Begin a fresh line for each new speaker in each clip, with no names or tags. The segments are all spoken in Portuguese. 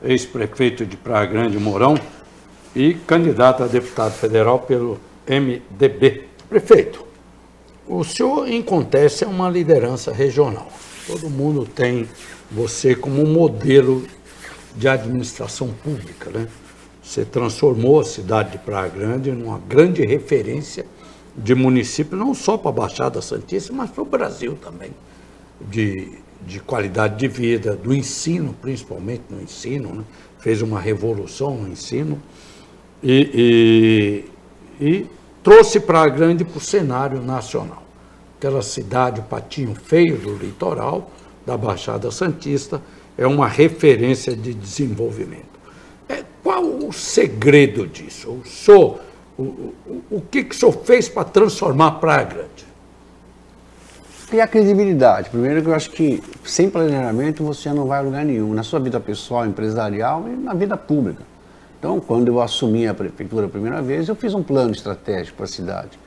ex-prefeito de Praia Grande, Mourão, e candidato a deputado federal pelo MDB. Prefeito, o senhor, em Conteste, é uma liderança regional. Todo mundo tem você como um modelo de administração pública, né? Você transformou a cidade de Praia Grande numa grande referência de município, não só para a Baixada Santista, mas para o Brasil também, de qualidade de vida, do ensino, principalmente no ensino, né? Fez uma revolução no ensino e trouxe Praia Grande para o cenário nacional. Aquela cidade, o Patinho Feio do litoral, da Baixada Santista, é uma referência de desenvolvimento. Qual o segredo disso? O que o senhor fez para transformar Praia Grande?
E a credibilidade. Primeiro, que eu acho que sem planejamento você não vai a lugar nenhum, na sua vida pessoal, empresarial e na vida pública. Então, quando eu assumi a prefeitura a primeira vez, eu fiz um plano estratégico para a cidade.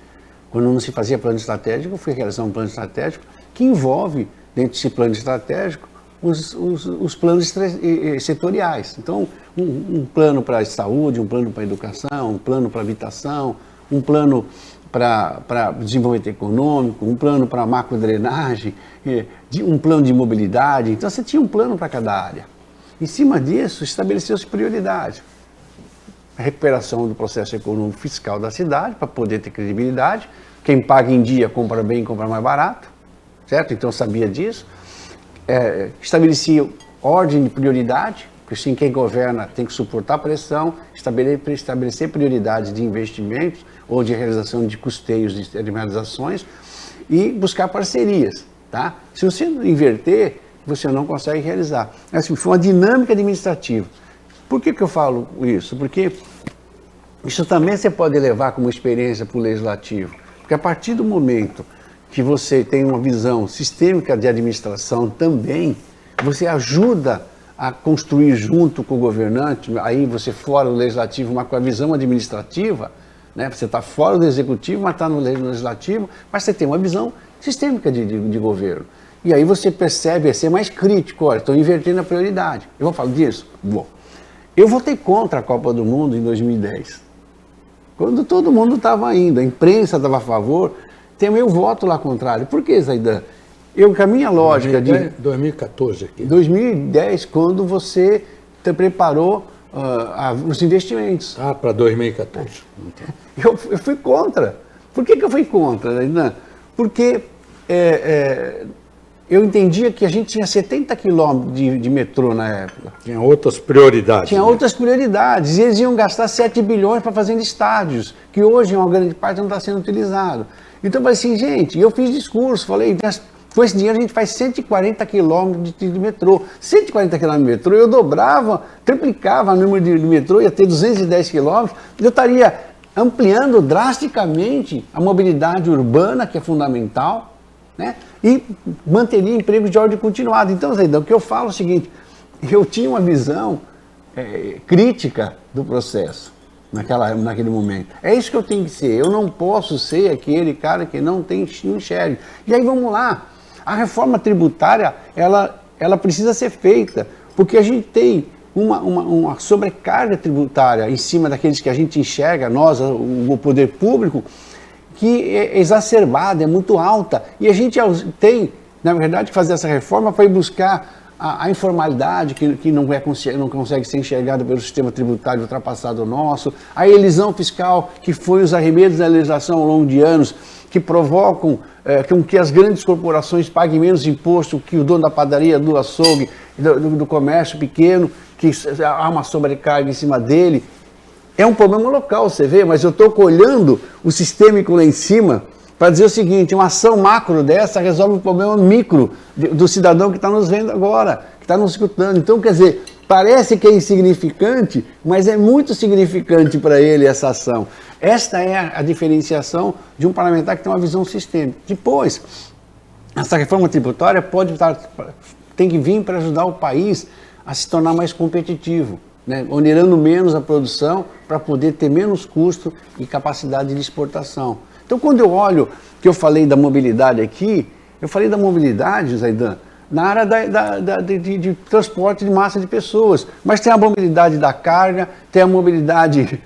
Quando não se fazia plano estratégico, eu fui realizar um plano estratégico que envolve, dentro desse plano estratégico, os planos setoriais. Então, um plano para a saúde, um plano para a educação, um plano para a habitação, um plano para desenvolvimento econômico, um plano para macrodrenagem, um plano de mobilidade. Então, você tinha um plano para cada área. Em cima disso, estabeleceu-se prioridade. A recuperação do processo econômico fiscal da cidade, para poder ter credibilidade. Quem paga em dia compra bem e compra mais barato, certo? Então, eu sabia disso. Estabelecia ordem de prioridade, porque sim, quem governa tem que suportar a pressão, estabelecer prioridades de investimentos ou de realização de custeios de determinadas ações e buscar parcerias, tá? Se você inverter, você não consegue realizar. Assim, foi uma dinâmica administrativa. Por que eu falo isso? Porque isso também você pode levar como experiência para o legislativo, porque a partir do momento que você tem uma visão sistêmica de administração também, você ajuda a construir junto com o governante, aí você fora do legislativo, mas com a visão administrativa, né? Você está fora do executivo, mas está no legislativo, mas você tem uma visão sistêmica de governo. E aí você percebe, é ser mais crítico, olha, estou invertendo a prioridade. Eu vou falar disso? Bom, eu votei contra a Copa do Mundo em 2010, quando todo mundo estava indo, a imprensa estava a favor, tem o meu voto lá contrário. Por que, Zaidan? Com a minha lógica
2014 aqui.
2010, quando você preparou os investimentos.
Para 2014.
Eu fui contra. Por que eu fui contra, Zaidan? Porque eu entendia que a gente tinha 70 quilômetros de metrô na época.
Tinha outras prioridades.
Tinha outras prioridades. E eles iam gastar 7 bilhões para fazer estádios, que hoje, uma grande parte, não está sendo utilizado. Então, eu falei assim, gente, eu fiz discurso, falei, com esse dinheiro a gente faz 140 quilômetros de metrô. 140 quilômetros de metrô, eu dobrava, triplicava o número de metrô, ia ter 210 quilômetros, eu estaria ampliando drasticamente a mobilidade urbana, que é fundamental, né? E manteria empregos de ordem continuada. Então, Zaidan, o que eu falo é o seguinte, eu tinha uma visão crítica do processo. Naquele momento. É isso que eu tenho que ser. Eu não posso ser aquele cara que não enxerga. E aí vamos lá. A reforma tributária, ela precisa ser feita, porque a gente tem uma sobrecarga tributária em cima daqueles que a gente enxerga, nós, o poder público, que é exacerbada, é muito alta. E a gente tem, na verdade, que fazer essa reforma para ir buscar a informalidade que não consegue ser enxergada pelo sistema tributário ultrapassado nosso, a elisão fiscal, que foi os arremedos da legislação ao longo de anos, que provocam com que as grandes corporações paguem menos imposto que o dono da padaria, do açougue, do comércio pequeno, que há uma sobrecarga em cima dele. É um problema local, você vê, mas eu estou olhando o sistêmico lá em cima para dizer o seguinte, uma ação macro dessa resolve o problema micro do cidadão que está nos vendo agora, que está nos escutando. Então, quer dizer, parece que é insignificante, mas é muito significante para ele essa ação. Esta é a diferenciação de um parlamentar que tem uma visão sistêmica. Depois, essa reforma tributária tem que vir para ajudar o país a se tornar mais competitivo, né? Onerando menos a produção para poder ter menos custo e capacidade de exportação. Então, quando eu olho que eu falei da mobilidade aqui, eu falei da mobilidade, Zaidan, na área de transporte de massa de pessoas. Mas tem a mobilidade da carga, tem a mobilidade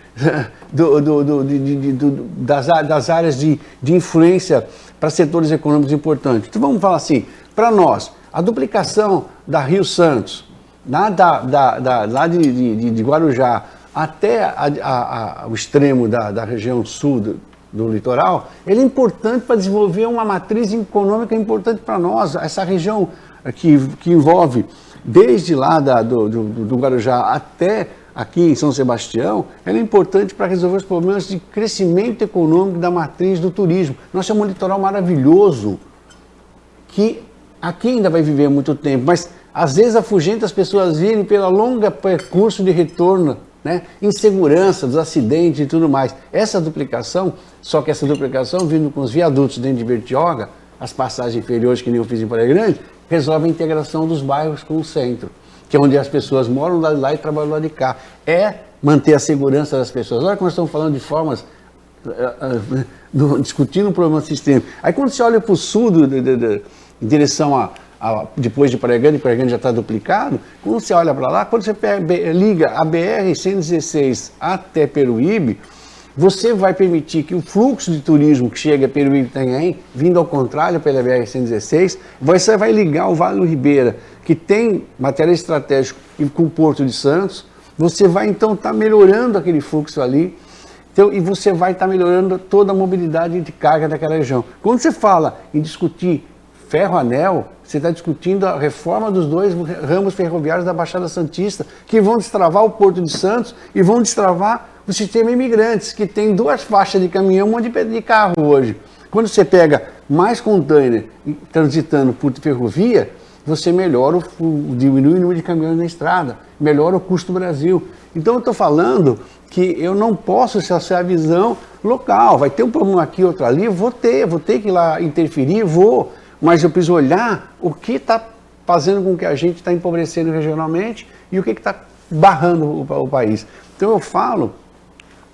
das áreas de influência para setores econômicos importantes. Então vamos falar assim, para nós, a duplicação da Rio Santos, lá de Guarujá até o extremo da região sul do litoral, ele é importante para desenvolver uma matriz econômica importante para nós. Essa região que envolve desde lá do Guarujá até aqui em São Sebastião, ela é importante para resolver os problemas de crescimento econômico da matriz do turismo. Nós temos um litoral maravilhoso, que aqui ainda vai viver muito tempo, mas às vezes afugenta as pessoas irem pelo longo percurso de retorno, né? Insegurança dos acidentes e tudo mais. Essa duplicação, só que essa duplicação vindo com os viadutos dentro de Bertioga, as passagens inferiores que nem eu fiz em Praia Grande, resolve a integração dos bairros com o centro, que é onde as pessoas moram lá de lá e trabalham lá de cá. É manter a segurança das pessoas. Olha que nós estamos falando de formas, discutindo um problema sistêmico. Aí quando você olha para o sul, em direção depois de Praia Grande já está duplicado, quando você olha para lá, quando você liga a BR-116 até Peruíbe, você vai permitir que o fluxo de turismo que chega a Peruíbe e Itanhaém, vindo ao contrário pela BR-116, você vai ligar o Vale do Ribeira, que tem material estratégico, com o Porto de Santos, você vai então estar melhorando aquele fluxo ali, então, e você vai estar melhorando toda a mobilidade de carga daquela região. Quando você fala em discutir ferro-anel, você está discutindo a reforma dos dois ramos ferroviários da Baixada Santista, que vão destravar o Porto de Santos e vão destravar o sistema imigrantes, que tem 2 faixas de caminhão, um monte de carro hoje. Quando você pega mais container transitando por ferrovia, você melhora, diminui o número de caminhões na estrada, melhora o custo do Brasil. Então eu estou falando que eu não posso ser a visão local, vai ter um problema aqui, outro ali, vou ter que ir lá interferir, mas eu preciso olhar o que está fazendo com que a gente está empobrecendo regionalmente e o que está barrando o país. Então eu falo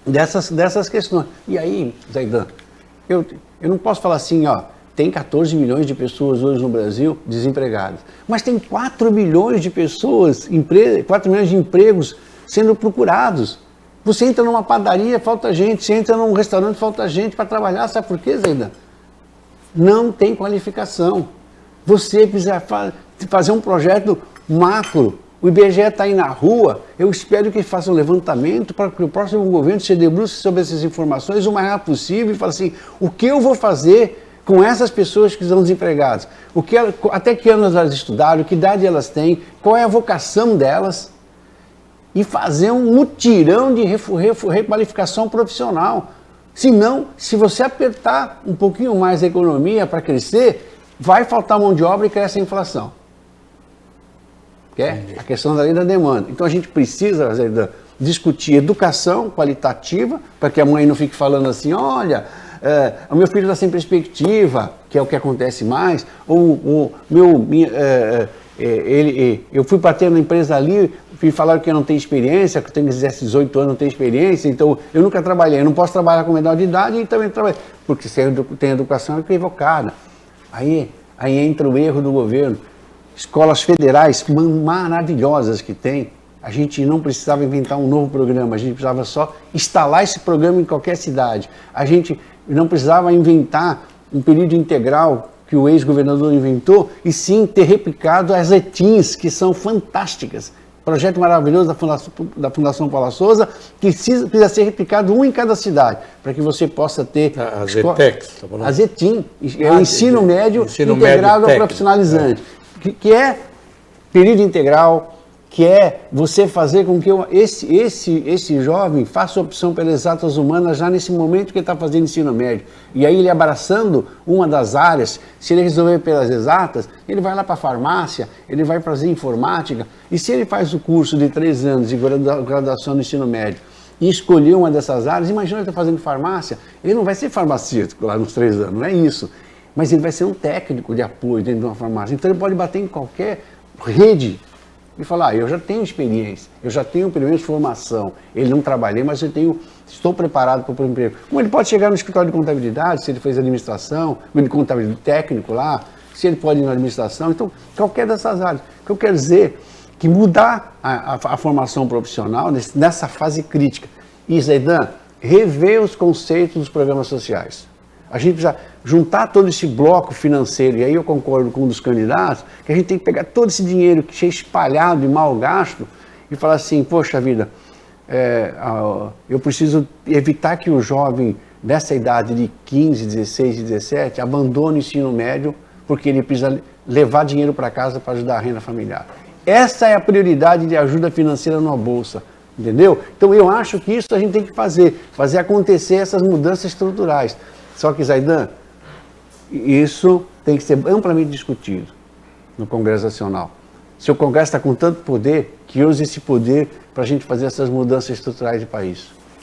dessas questões. E aí, Zaidan, eu não posso falar assim, ó, tem 14 milhões de pessoas hoje no Brasil desempregadas, mas tem 4 milhões de pessoas, 4 milhões de empregos sendo procurados. Você entra numa padaria, falta gente, você entra num restaurante, falta gente para trabalhar, sabe por quê, Zaidan? Não tem qualificação. Você precisa fazer um projeto macro. O IBGE está aí na rua, eu espero que faça um levantamento para que o próximo governo se debruce sobre essas informações o mais rápido possível e fale assim, o que eu vou fazer com essas pessoas que estão desempregadas? Até que anos elas estudaram, que idade elas têm, qual é a vocação delas? E fazer um mutirão de requalificação profissional. Senão, se você apertar um pouquinho mais a economia para crescer, vai faltar mão de obra e cresce a inflação. Que é a questão da lei da demanda. Então a gente precisa discutir educação qualitativa, para que a mãe não fique falando assim, olha, o meu filho está sem perspectiva, que é o que acontece mais, eu fui bater na empresa ali, e falaram que eu não tenho experiência, que eu tenho 18 anos, não tenho experiência, então eu nunca trabalhei, eu não posso trabalhar com menor de idade e também trabalhar, porque se tem educação equivocada. Aí entra o erro do governo. Escolas federais maravilhosas que tem, a gente não precisava inventar um novo programa, a gente precisava só instalar esse programa em qualquer cidade. A gente não precisava inventar um período integral que o ex-governador inventou, e sim ter replicado as ETINs, que são fantásticas. Projeto maravilhoso da Fundação Paula Souza, que precisa ser replicado um em cada cidade, para que você possa ter...
As ETECs.
As ETIN, é o ensino médio integrado ao profissionalizante. Que é período integral, que é você fazer com que esse jovem faça opção pelas exatas humanas já nesse momento que ele está fazendo ensino médio. E aí ele abraçando uma das áreas, se ele resolver pelas exatas, ele vai lá para a farmácia, ele vai fazer informática, e se ele faz o curso de 3 anos de graduação no ensino médio e escolher uma dessas áreas, imagina ele está fazendo farmácia, ele não vai ser farmacêutico lá nos 3 anos, não é isso. Mas ele vai ser um técnico de apoio dentro de uma farmácia. Então ele pode bater em qualquer rede e falar, eu já tenho experiência, eu já tenho pelo menos formação, ele não trabalhei, mas estou preparado para o emprego. Como ele pode chegar no escritório de contabilidade, se ele fez administração, de contabilidade técnico lá, se ele pode ir na administração, então qualquer dessas áreas. O que eu quero dizer é que mudar a formação profissional nessa fase crítica. E, Zaidan, rever os conceitos dos programas sociais. A gente precisa juntar todo esse bloco financeiro, e aí eu concordo com um dos candidatos, que a gente tem que pegar todo esse dinheiro que é espalhado e mal gasto e falar assim, poxa vida, eu preciso evitar que o jovem dessa idade de 15, 16 e 17 abandone o ensino médio porque ele precisa levar dinheiro para casa para ajudar a renda familiar. Essa é a prioridade de ajuda financeira numa bolsa, entendeu? Então eu acho que isso a gente tem que fazer acontecer essas mudanças estruturais. Só que, Zaidan, isso tem que ser amplamente discutido no Congresso Nacional. Se o Congresso está com tanto poder, que use esse poder para a gente fazer essas mudanças estruturais de país.